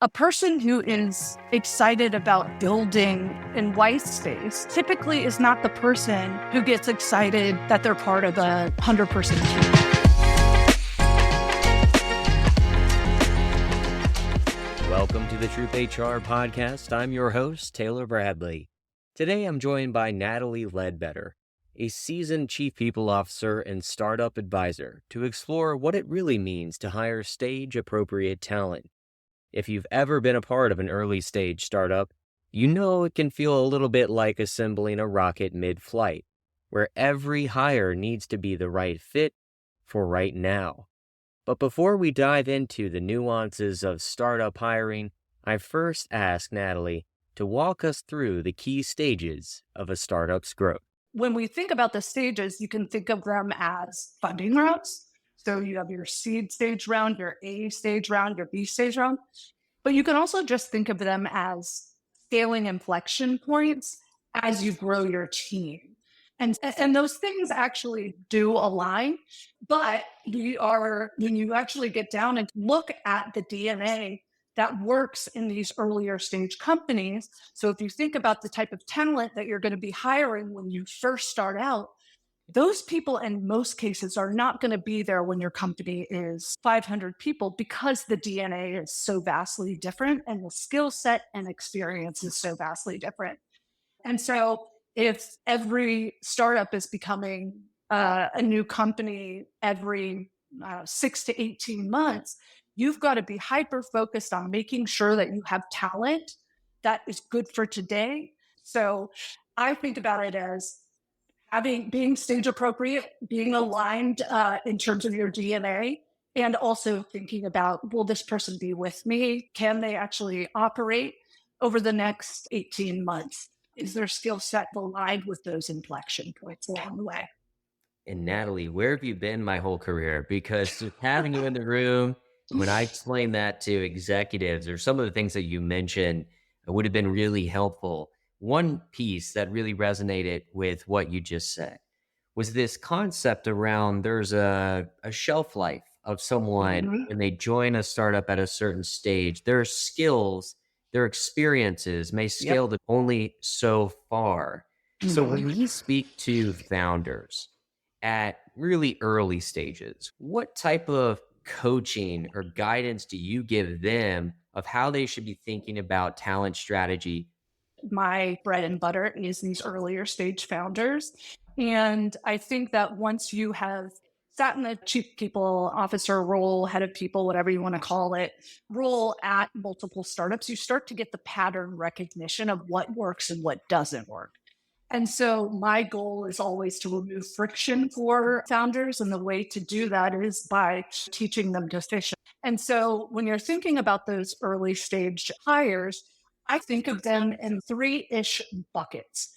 A person who is excited about building in white space typically is not the person who gets excited that they're part of a 100-person team. Welcome to the TroopHR Podcast. I'm your host, Taylor Bradley. Today I'm joined by Natalie Ledbetter, a seasoned chief people officer and startup advisor, to explore what it really means to hire stage-appropriate talent. If you've ever been a part of an early-stage startup, you know it can feel a little bit like assembling a rocket mid-flight, where every hire needs to be the right fit for right now. But before we dive into the nuances of startup hiring, I first asked Natalie to walk us through the key stages of a startup's growth. When we think about the stages, you can think of them as funding rounds. So you have your seed stage round, your A stage round, your B stage round. But you can also just think of them as scaling inflection points as you grow your team. And those things actually do align, but when you actually get down and look at the DNA that works in these earlier stage companies. So if you think about the type of talent that you're going to be hiring when you first start out, those people in most cases are not going to be there when your company is 500 people because the DNA is so vastly different and the skill set and experience is so vastly different. And so if every startup is becoming a new company every 6 to 18 months, you've got to be hyper-focused on making sure that you have talent that is good for today. So I think about it as being stage appropriate, being aligned in terms of your DNA, and also thinking about, will this person be with me? Can they actually operate over the next 18 months? Is their skill set aligned with those inflection points along the way? And Natalie, where have you been my whole career? Because just having you in the room, when I explained that to executives or some of the things that you mentioned, it would have been really helpful. One piece that really resonated with what you just said was this concept around there's a shelf life of someone when they join a startup at a certain stage. Their skills, their experiences may scale to only so far. So when you speak to founders at really early stages, what type of coaching or guidance do you give them of how they should be thinking about talent strategy? My bread and butter is these earlier stage founders. And I think that once you have sat in the chief people officer role, head of people, whatever you want to call it, role at multiple startups, you start to get the pattern recognition of what works and what doesn't work. And so my goal is always to remove friction for founders. And the way to do that is by teaching them to fish. And so when you're thinking about those early stage hires, I think of them in 3-ish buckets.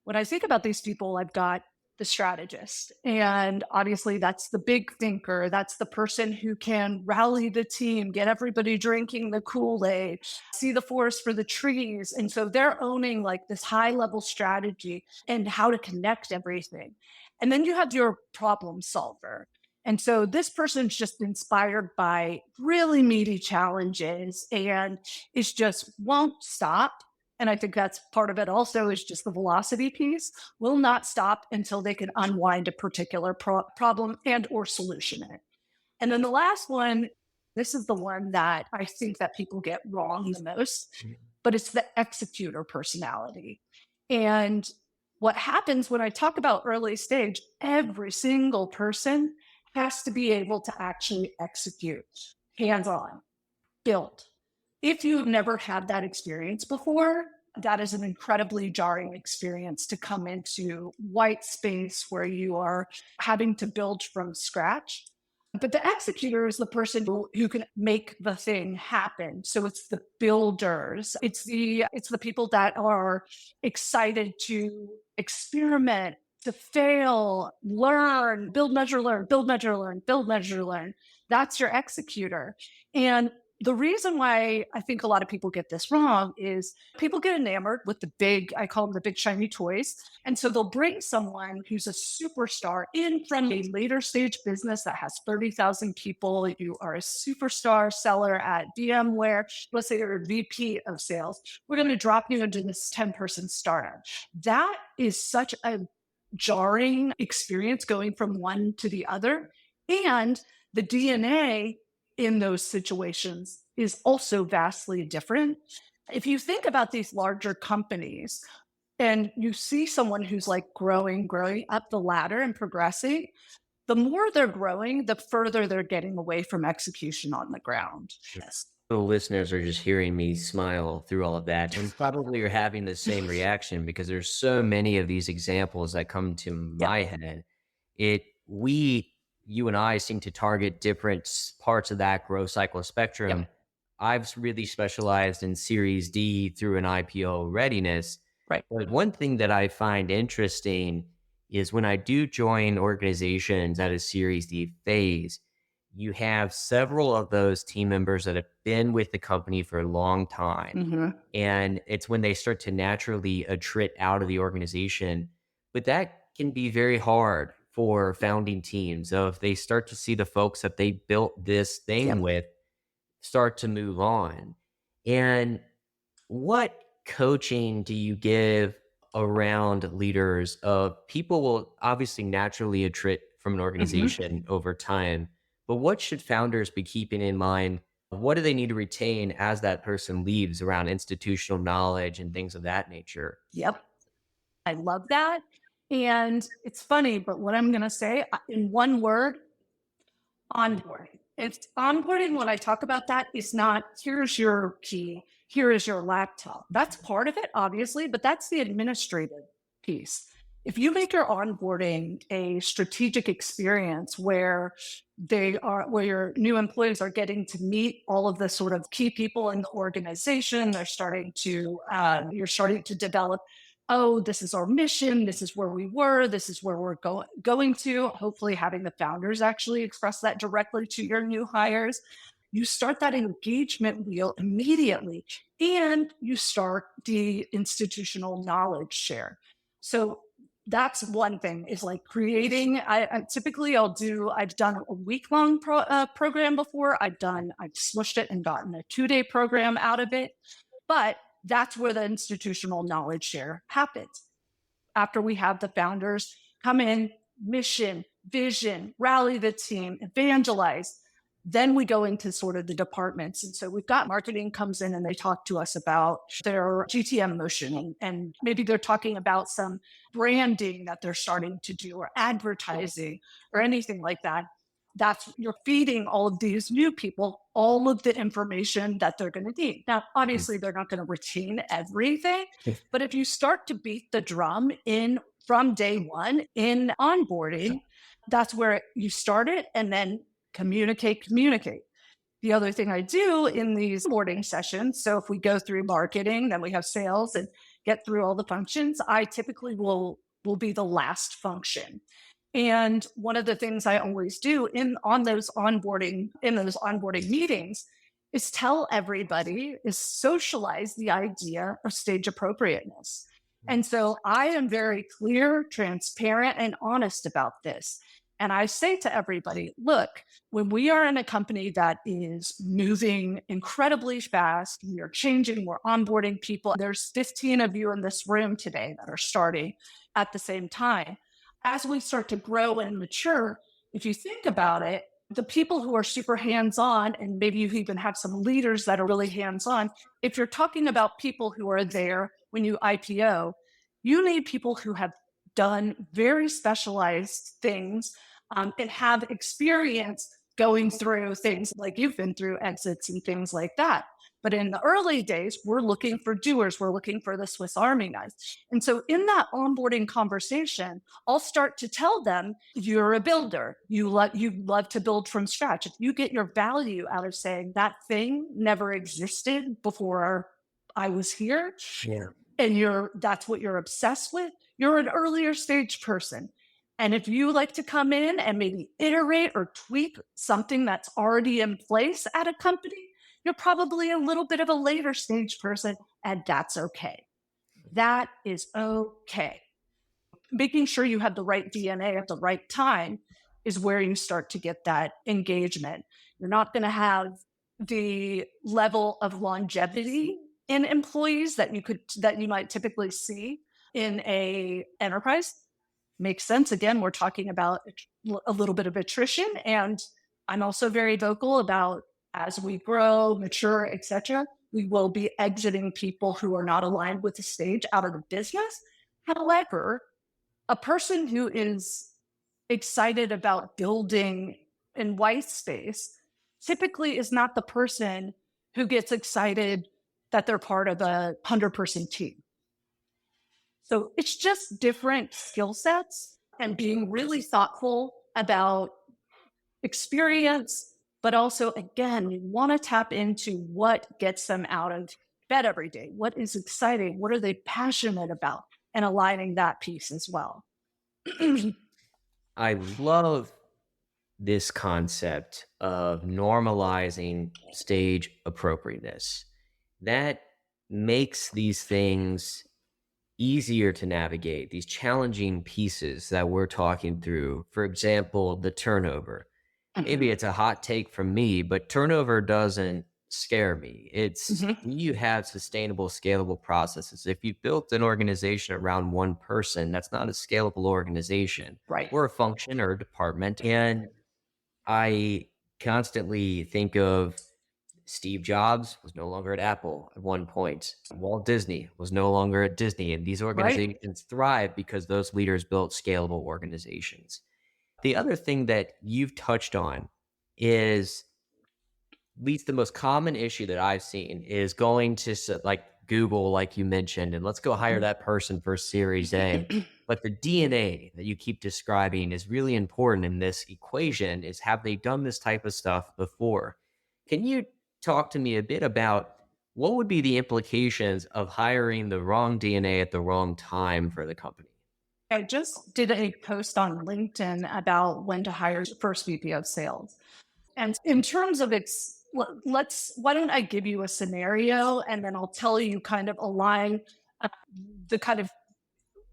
When I think about these people, I've got the strategist. And obviously that's the big thinker. That's the person who can rally the team, get everybody drinking the Kool-Aid, see the forest for the trees. And so they're owning like this high level strategy and how to connect everything. And then you have your problem solver. And so this person's just inspired by really meaty challenges and is just won't stop. And I think that's part of it also is just the velocity piece, will not stop until they can unwind a particular problem and or solution it. And then the last one, this is the one that I think that people get wrong the most, but it's the executor personality. And what happens when I talk about early stage, every single person has to be able to actually execute, hands-on, build. If you've never had that experience before, that is an incredibly jarring experience to come into white space where you are having to build from scratch. But the executor is the person who can make the thing happen. So it's the builders. It's the people that are excited to experiment, to fail, learn, build, measure, learn, build, measure, learn, build, measure, learn. That's your executor. And The reason why I think a lot of people get this wrong is people get enamored with the big, I call them the big shiny toys. And so they'll bring someone who's a superstar in from a later stage business that has 30,000 people. You are a superstar seller at VMware. Let's say you're a VP of sales. We're going to drop you into this 10-person startup. That is such a jarring experience going from one to the other. And the DNA in those situations is also vastly different. If you think about these larger companies and you see someone who's like growing up the ladder and progressing, the more they're growing, the further they're getting away from execution on the ground. Yes. The listeners are just hearing me smile through all of that, and probably are having the same reaction because there's so many of these examples that come to my head. You and I seem to target different parts of that growth cycle spectrum. Yep. I've really specialized in Series D through an IPO readiness. Right. But one thing that I find interesting is when I do join organizations at a Series D phase, you have several of those team members that have been with the company for a long time. Mm-hmm. And it's when they start to naturally attrit out of the organization. But that can be very hard for founding teams. So if they start to see the folks that they built this thing with start to move on. And what coaching do you give around leaders of people will obviously naturally attrit from an organization over time, but what should founders be keeping in mind? What do they need to retain as that person leaves around institutional knowledge and things of that nature? Yep. I love that. And it's funny, but what I'm going to say in one word, onboarding. It's onboarding. When I talk about that, is not here's your key, here is your laptop. That's part of it, obviously, but that's the administrative piece. If you make your onboarding a strategic experience where where your new employees are getting to meet all of the sort of key people in the organization, you're starting to develop, oh, this is our mission, this is where we were, this is where we're going to, hopefully having the founders actually express that directly to your new hires. You start that engagement wheel immediately, and you start the institutional knowledge share. So that's one thing, is like creating. I've done a week-long program before. I've smushed it and gotten a 2-day program out of it. But that's where the institutional knowledge share happens. After we have the founders come in, mission, vision, rally the team, evangelize, then we go into sort of the departments. And so we've got marketing comes in and they talk to us about their GTM motion. And maybe they're talking about some branding that they're starting to do, or advertising, or anything like that. You're feeding all of these new people all of the information that they're going to need. Now, obviously, they're not going to retain everything, but if you start to beat the drum from day one in onboarding, that's where you start it, and then communicate. The other thing I do in these onboarding sessions, so if we go through marketing, then we have sales and get through all the functions, I typically will be the last function. And one of the things I always do in those onboarding meetings is tell everybody, is socialize the idea of stage appropriateness. And so I am very clear, transparent, and honest about this. And I say to everybody, look, when we are in a company that is moving incredibly fast, we are changing, we're onboarding people. There's 15 of you in this room today that are starting at the same time. As we start to grow and mature, if you think about it, the people who are super hands-on, and maybe you even have some leaders that are really hands-on, if you're talking about people who are there when you IPO, you need people who have done very specialized things and have experience going through things like you've been through, exits and things like that. But in the early days, we're looking for doers. We're looking for the Swiss Army knife. And so in that onboarding conversation, I'll start to tell them, you're a builder. You love to build from scratch. If you get your value out of saying that thing never existed before I was here, and that's what you're obsessed with, you're an earlier stage person. And if you like to come in and maybe iterate or tweak something that's already in place at a company, You're probably a little bit of a later stage person, and that's okay. That is okay. Making sure you have the right DNA at the right time is where you start to get that engagement. You're not going to have the level of longevity in employees that you might typically see in a enterprise. Makes sense. Again, we're talking about a little bit of attrition, and I'm also very vocal about as we grow, mature, etc. We will be exiting people who are not aligned with the stage out of the business. However, a person who is excited about building in white space typically is not the person who gets excited that they're part of a 100-person team. So it's just different skill sets and being really thoughtful about experience, but also, again, you want to tap into what gets them out of bed every day. What is exciting? What are they passionate about? And aligning that piece as well. I love this concept of normalizing stage appropriateness. That makes these things easier to navigate, these challenging pieces that we're talking through. For example, the turnover. Maybe Mhm. it's a hot take from me, but turnover doesn't scare me. It's Mhm. you have sustainable, scalable processes. If you built an organization around one person, that's not a scalable organization Right. or a function or a department. And I constantly think of Steve Jobs was no longer at Apple at one point. Walt Disney was no longer at Disney. And these Right. organizations thrive because those leaders built scalable organizations. The other thing that you've touched on is least the most common issue that I've seen is going to like Google, like you mentioned, and let's go hire that person for Series A. But the DNA that you keep describing is really important in this equation is have they done this type of stuff before? Can you talk to me a bit about what would be the implications of hiring the wrong DNA at the wrong time for the company? I just did a post on LinkedIn about when to hire your first VP of sales. And in terms of why don't I give you a scenario and then I'll tell you kind of align uh, the kind of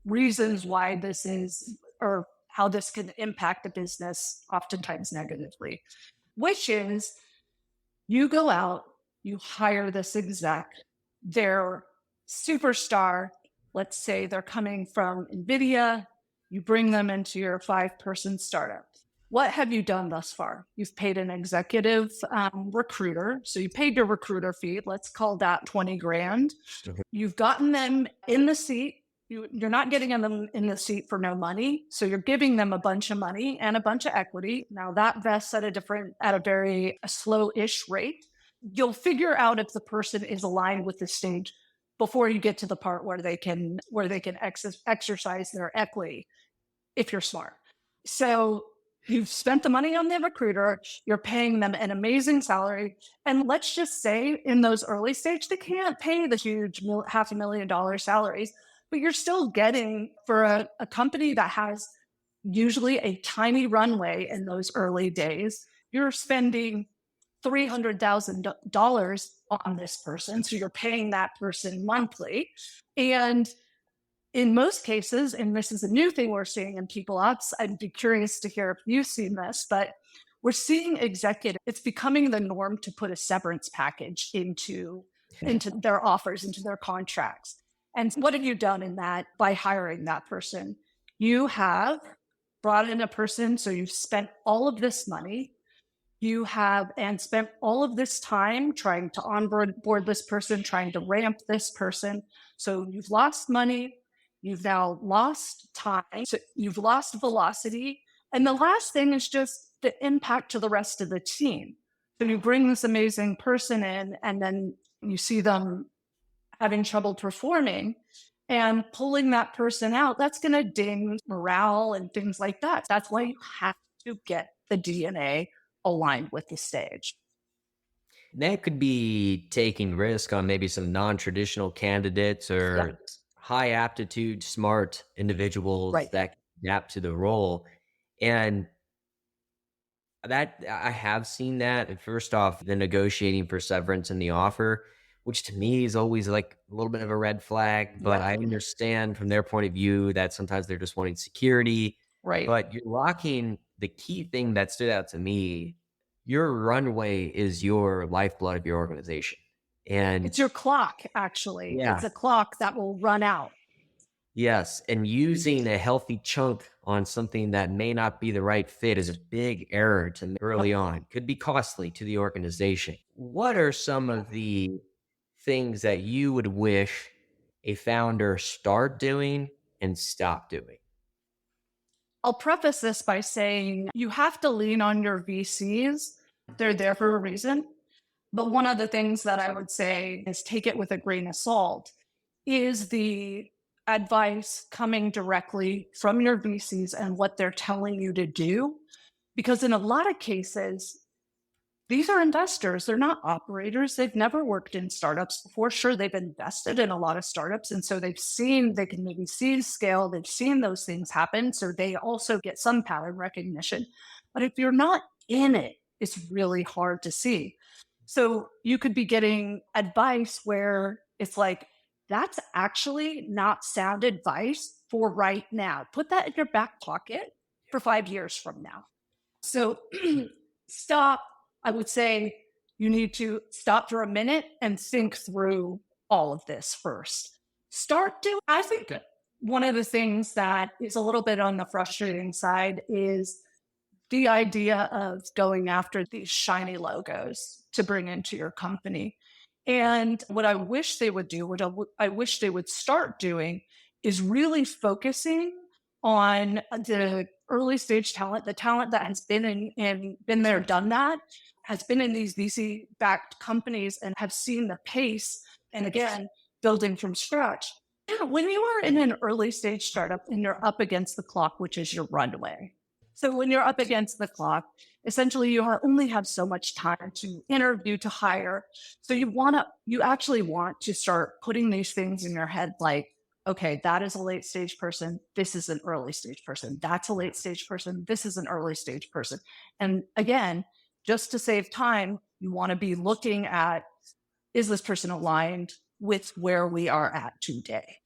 reasons why this is or how this can impact the business oftentimes negatively, which is you go out, you hire this exec, they're superstar. Let's say they're coming from NVIDIA, you bring them into your 5-person startup. What have you done thus far? You've paid an executive recruiter. So you paid your recruiter fee. Let's call that 20 grand. You've gotten them in the seat. You're not getting them in the seat for no money. So you're giving them a bunch of money and a bunch of equity. Now that vests at a very slow-ish rate. You'll figure out if the person is aligned with the stage before you get to the part where they can exercise their equity if you're smart. So you've spent the money on the recruiter, you're paying them an amazing salary. And let's just say in those early stage, they can't pay the huge $500,000 salaries, but you're still getting for a company that has usually a tiny runway in those early days, you're spending $300,000 on this person. So you're paying that person monthly. And in most cases, and this is a new thing we're seeing in people ops, I'd be curious to hear if you've seen this, but we're seeing executives, it's becoming the norm to put a severance package into their offers, into their contracts. And what have you done in that by hiring that person? You have brought in a person, so you've spent all of this money, you have and spent all of this time trying to onboard this person, trying to ramp this person. So you've lost money, you've now lost time, so you've lost velocity. And the last thing is just the impact to the rest of the team. So you bring this amazing person in, and then you see them having trouble performing and pulling that person out. That's going to ding morale and things like that. That's why you have to get the DNA aligned with the stage. That could be taking risk on maybe some non-traditional candidates Yeah, or high aptitude, smart individuals right. that adapt to the role. And That I have seen that. And first off, the negotiating for severance and the offer, which to me is always like a little bit of a red flag, but Yeah, I understand from their point of view that sometimes they're just wanting security. right. But you're locking the key thing that stood out to me, your runway is your lifeblood of your organization. And It's your clock, actually. It's yeah, a clock that will run out. yes, and using a healthy chunk on something that may not be the right fit is a big error to make early on. Could be costly to the organization. What are some of the things that you would wish a founder start doing and stop doing? I'll preface this by saying you have to lean on your VCs. They're there for a reason. But one of the things that I would say is take it with a grain of salt is the advice coming directly from your VCs and what they're telling you to do. Because in a lot of cases, these are investors. They're not operators. They've never worked in startups before. Sure, they've invested in a lot of startups. And so they've seen, they can maybe see scale. They've seen those things happen. So they also get some pattern recognition. But if you're not in it, it's really hard to see. So you could be getting advice where it's like, that's actually not sound advice for right now. Put that in your back pocket for 5 years from now. So stop. I would say you need to stop for a minute and think through all of this first. Start doing, I think one of the things that is a little bit on the frustrating side is the idea of going after these shiny logos to bring into your company. And what I wish they would do, I wish they would start doing is really focusing on the early stage talent, the talent that has been been there, done that, has been in these VC backed companies and have seen the pace. And again, building from scratch. Yeah, when you are in an early stage startup and you're up against the clock, which is your runway. So when you're up against the clock, essentially only have so much time to interview, to hire. So you actually want to start putting these things in your head like, okay, that is a late stage person. This is an early stage person. That's a late stage person. This is an early stage person. And again, just to save time, you want to be looking at, is this person aligned with where we are at today?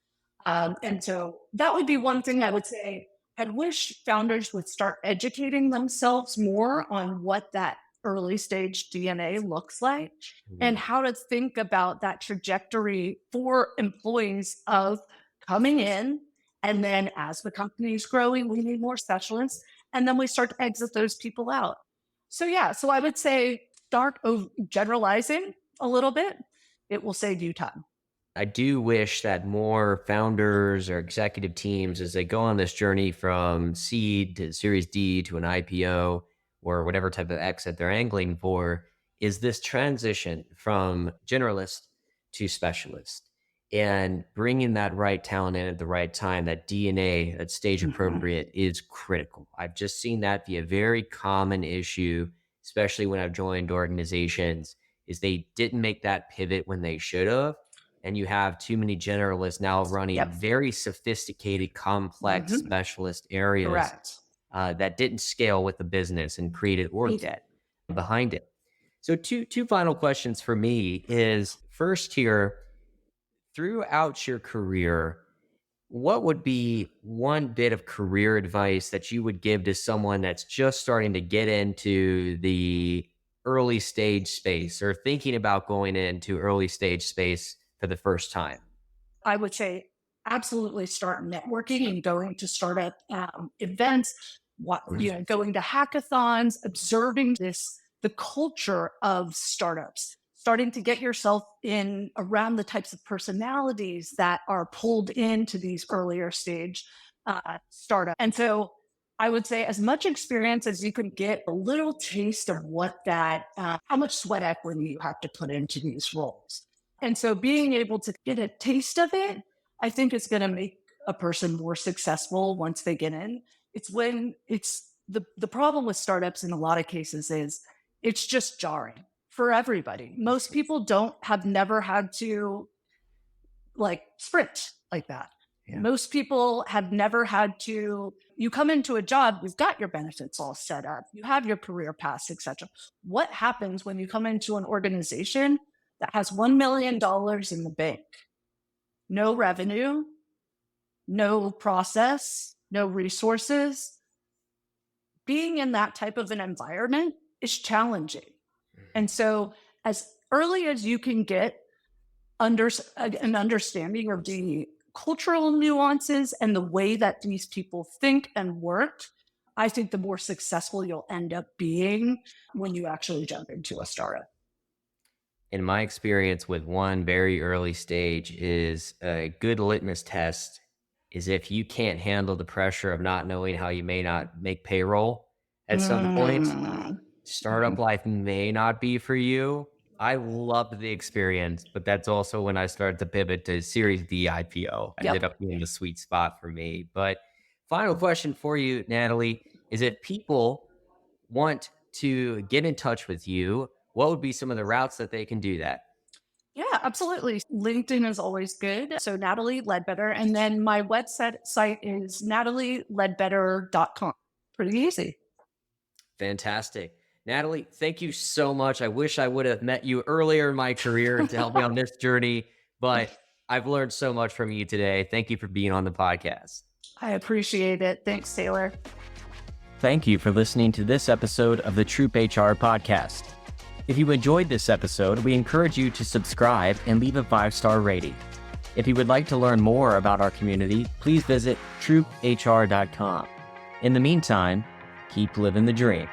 And so that would be one thing I would say. I wish founders would start educating themselves more on what that early stage DNA looks like and how to think about that trajectory for employees of coming in. And then as the company is growing, we need more specialists. And then we start to exit those people out. So, yeah, so I would say start generalizing a little bit. It will save you time. I do wish that more founders or executive teams, as they go on this journey from seed to Series D to an IPO or whatever type of exit they're angling for, is this transition from generalist to specialist and bringing that right talent in at the right time, that DNA, that stage appropriate is critical. I've just seen that be a very common issue, especially when I've joined organizations, is they didn't make that pivot when they should have. And you have too many generalists now running very sophisticated, complex specialist areas that didn't scale with the business and created org debt behind it. So two final questions for me is, first here, throughout your career, what would be one bit of career advice that you would give to someone that's just starting to get into the early stage space or thinking about going into early stage space for the first time? I would say absolutely start networking and going to startup events, going to hackathons, observing the culture of startups, starting to get yourself in around the types of personalities that are pulled into these earlier stage startups. And so I would say as much experience as you can get, a little taste of what how much sweat equity you have to put into these roles. And so being able to get a taste of it, I think is going to make a person more successful once they get in. It's when the problem with startups in a lot of cases is it's just jarring for everybody. Most people have never had to like sprint like that. Yeah. Most people have never had to, you come into a job, you've got your benefits all set up, you have your career paths, etc. What happens when you come into an organization that has $1 million in the bank? No revenue, no process, no resources. Being in that type of an environment is challenging. And so as early as you can get an understanding of the cultural nuances and the way that these people think and work, I think the more successful you'll end up being when you actually jump into a startup. In my experience with one very early stage is a good litmus test is if you can't handle the pressure of not knowing how you may not make payroll at some point, startup life may not be for you. I loved the experience, but that's also when I started to pivot to Series D IPO. Ended up being the sweet spot for me. But final question for you, Natalie, is if people want to get in touch with you, what would be some of the routes that they can do that? Yeah, absolutely. LinkedIn is always good. So Natalie Ledbetter. And then my website is natalieledbetter.com. Pretty easy. Fantastic. Natalie, thank you so much. I wish I would have met you earlier in my career to help me on this journey, but I've learned so much from you today. Thank you for being on the podcast. I appreciate it. Thanks, Taylor. Thank you for listening to this episode of the TroopHR Podcast. If you enjoyed this episode, we encourage you to subscribe and leave a 5-star rating. If you would like to learn more about our community, please visit TroopHR.com. In the meantime, keep living the dream.